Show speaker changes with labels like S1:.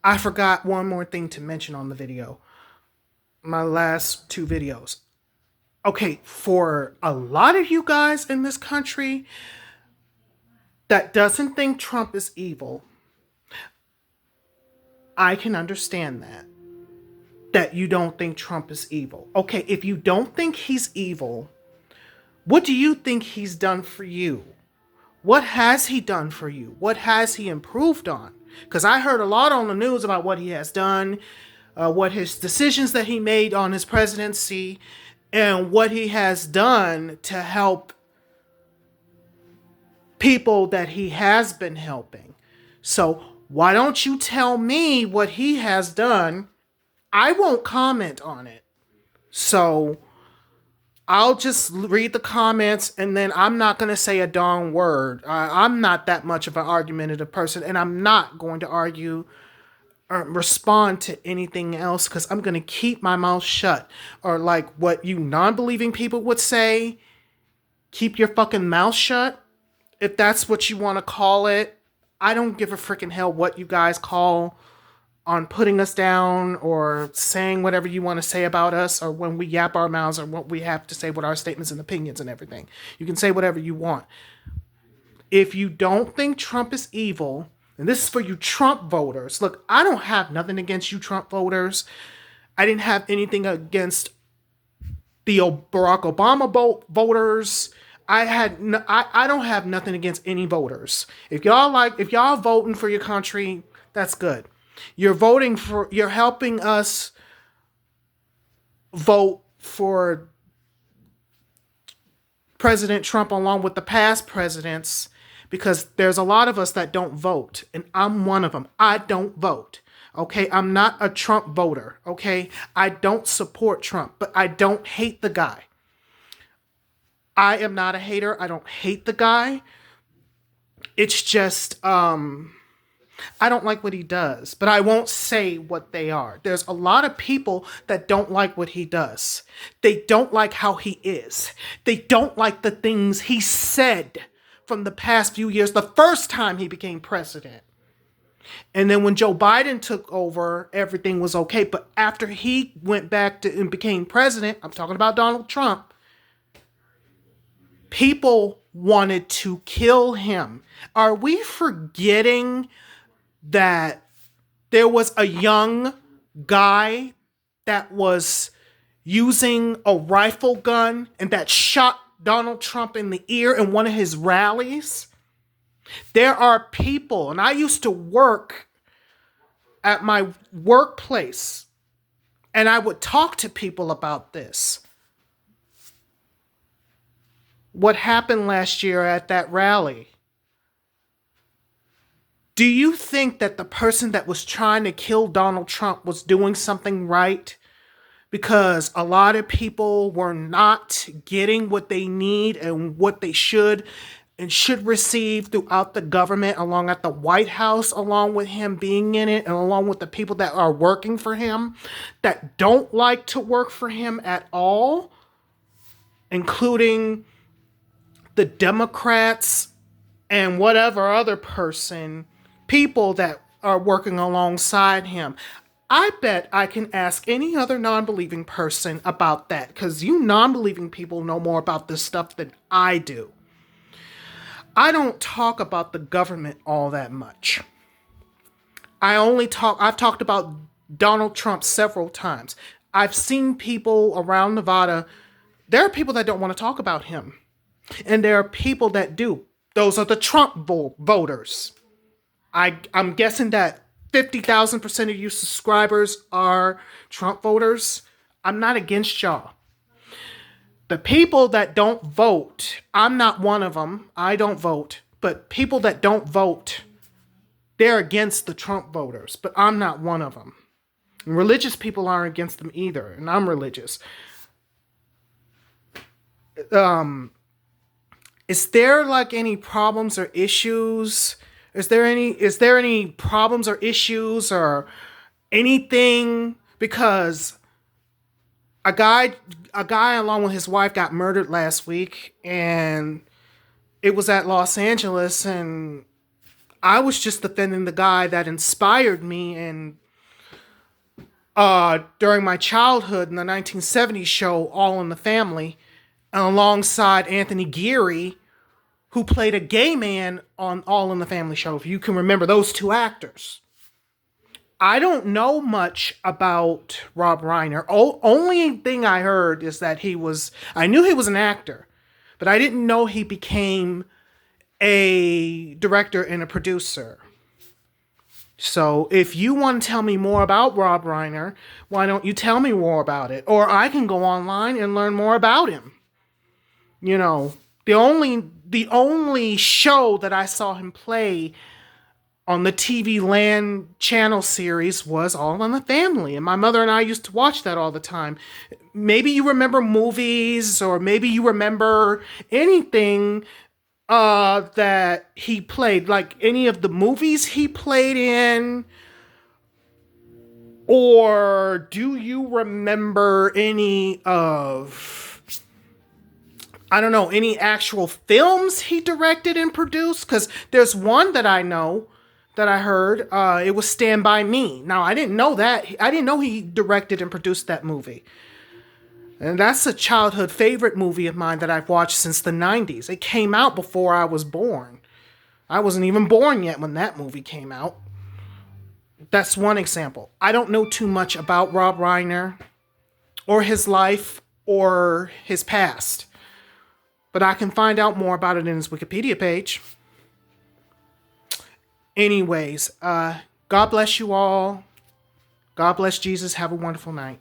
S1: I forgot one more thing to mention on the video. My last two videos. Okay, for a lot of you guys in this country that doesn't think Trump is evil, I can understand that. That you don't think Trump is evil. Okay, if you don't think he's evil, what do you think he's done for you? What has he done for you? What has he improved on? Because I heard a lot on the news about what he has done, what his decisions that he made on his presidency, and what he has done to help people that he has been helping. So why don't you tell me what he has done? I won't comment on it. So I'll just read the comments and then I'm not going to say a darn word. I'm not that much of an argumentative person and I'm not going to argue or respond to anything else because I'm going to keep my mouth shut. Or like what you non-believing people would say, keep your fucking mouth shut. If that's what you want to call it, I don't give a freaking hell what you guys call on putting us down or saying whatever you want to say about us or when we yap our mouths or what we have to say with our statements and opinions and everything. You can say whatever you want. If you don't think Trump is evil, and this is for you Trump voters, look, I don't have nothing against you Trump voters. I didn't have anything against the Barack Obama voters. I don't have nothing against any voters. If y'all voting for your country, that's good. You're helping us vote for President Trump along with the past presidents because there's a lot of us that don't vote and I'm one of them. I don't vote. Okay, I'm not a Trump voter. Okay, I don't support Trump, but I don't hate the guy. I am not a hater. I don't hate the guy. It's just I don't like what he does, but I won't say what they are. There's a lot of people that don't like what he does. They don't like how he is. They don't like the things he said from the past few years, the first time he became president. And then when Joe Biden took over, everything was okay. But after he went back to and became president, I'm talking about Donald Trump, people wanted to kill him. Are we forgetting that there was a young guy that was using a rifle gun and that shot Donald Trump in the ear in one of his rallies? There are people, and I used to work at my workplace, and I would talk to people about this. What happened last year at that rally? Do you think that the person that was trying to kill Donald Trump was doing something right? Because a lot of people were not getting what they need and what they should and should receive throughout the government, along at the White House, along with him being in it, and along with the people that are working for him that don't like to work for him at all, including the Democrats and whatever other people that are working alongside him. I bet I can ask any other non believing person about that because you non believing people know more about this stuff than I do. I don't talk about the government all that much. I've talked about Donald Trump several times. I've seen people around Nevada. There are people that don't want to talk about him. And there are people that do. Those are the Trump voters. I'm guessing that 50,000% of you subscribers are Trump voters. I'm not against y'all. The people that don't vote, I'm not one of them. I don't vote. But people that don't vote, they're against the Trump voters. But I'm not one of them. And religious people aren't against them either. And I'm religious. Is there like any problems or issues? Is there any problems or issues or anything? Because a guy along with his wife got murdered last week and it was at Los Angeles, and I was just defending the guy that inspired me and during my childhood in the 1970s show All in the Family, alongside Anthony Geary, who played a gay man on All in the Family show, if you can remember those two actors. I don't know much about Rob Reiner. Only thing I heard is that I knew he was an actor, but I didn't know he became a director and a producer. So if you want to tell me more about Rob Reiner, why don't you tell me more about it? Or I can go online and learn more about him. You know, the only show that I saw him play on the TV Land channel series was All in the Family. And my mother and I used to watch that all the time. Maybe you remember movies, or maybe you remember anything that he played, like any of the movies he played in. Or do you remember any of, I don't know, any actual films he directed and produced? Because there's one that I know that I heard. It was Stand By Me. Now, I didn't know that. I didn't know he directed and produced that movie. And that's a childhood favorite movie of mine that I've watched since the 90s. It came out before I was born. I wasn't even born yet when that movie came out. That's one example. I don't know too much about Rob Reiner or his life or his past, but I can find out more about it in his Wikipedia page. Anyways, God bless you all. God bless Jesus. Have a wonderful night.